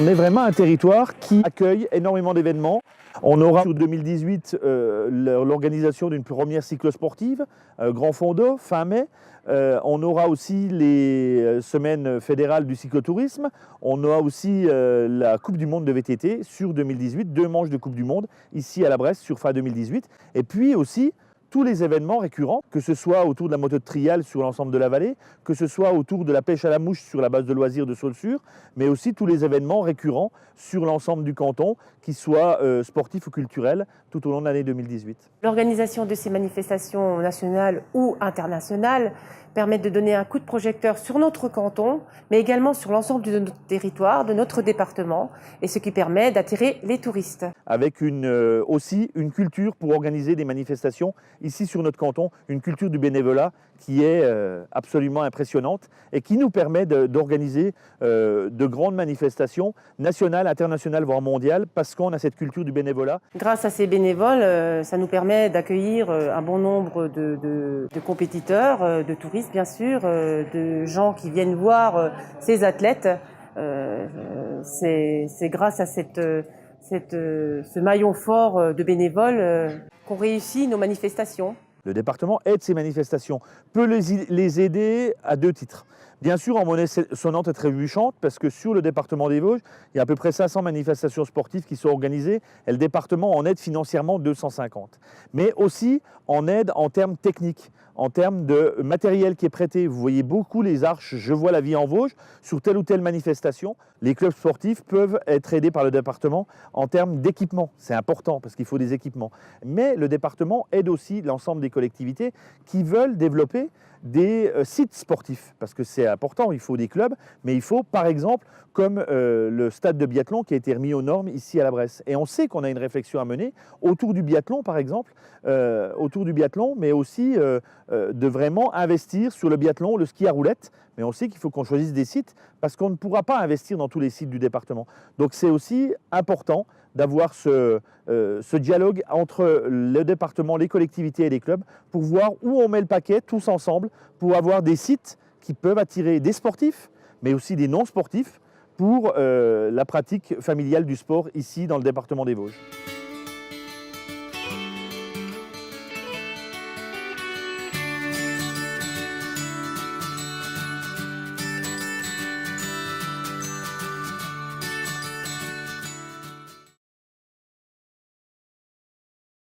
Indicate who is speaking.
Speaker 1: On est vraiment un territoire qui accueille énormément d'événements. On aura en 2018 l'organisation d'une première cyclosportive, Grand Fondo, fin mai. On aura aussi les semaines fédérales du cyclotourisme. On aura aussi la Coupe du Monde de VTT sur 2018, 2 manches de Coupe du Monde ici à la Bresse sur fin 2018. Et puis aussi tous les événements récurrents, que ce soit autour de la moto de trial sur l'ensemble de la vallée, que ce soit autour de la pêche à la mouche sur la base de loisirs de Saulsure, mais aussi tous les événements récurrents sur l'ensemble du canton, qu'ils soient sportifs ou culturels, tout au long de l'année 2018.
Speaker 2: L'organisation de ces manifestations nationales ou internationales permet de donner un coup de projecteur sur notre canton, mais également sur l'ensemble de notre territoire, de notre département, et ce qui permet d'attirer les touristes.
Speaker 1: Avec aussi une culture pour organiser des manifestations ici sur notre canton, une culture du bénévolat qui est absolument impressionnante et qui nous permet d'organiser de grandes manifestations nationales, internationales, voire mondiales, parce qu'on a cette culture du bénévolat.
Speaker 2: Grâce à ces bénévoles, ça nous permet d'accueillir un bon nombre de compétiteurs, de touristes bien sûr, de gens qui viennent voir ces athlètes. C'est grâce à ce maillon fort de bénévoles qu'on réussit nos manifestations.
Speaker 1: Le département aide ces manifestations, peut les aider à 2 titres. Bien sûr, en monnaie sonnante et trébuchante, parce que sur le département des Vosges, il y a à peu près 500 manifestations sportives qui sont organisées et le département en aide financièrement 250. Mais aussi en aide en termes techniques, en termes de matériel qui est prêté. Vous voyez beaucoup les arches « Je vois la vie en Vosges » sur telle ou telle manifestation. Les clubs sportifs peuvent être aidés par le département en termes d'équipement. C'est important parce qu'il faut des équipements. Mais le département aide aussi l'ensemble des collectivités qui veulent développer des sites sportifs, parce que c'est important, il faut des clubs, mais il faut par exemple, comme le stade de biathlon qui a été remis aux normes ici à la Bresse. Et on sait qu'on a une réflexion à mener autour du biathlon par exemple, mais aussi de vraiment investir sur le biathlon, le ski à roulettes, mais on sait qu'il faut qu'on choisisse des sites parce qu'on ne pourra pas investir dans tous les sites du département. Donc c'est aussi important d'avoir ce dialogue entre le département, les collectivités et les clubs pour voir où on met le paquet tous ensemble pour avoir des sites qui peuvent attirer des sportifs, mais aussi des non-sportifs pour la pratique familiale du sport ici dans le département des Vosges.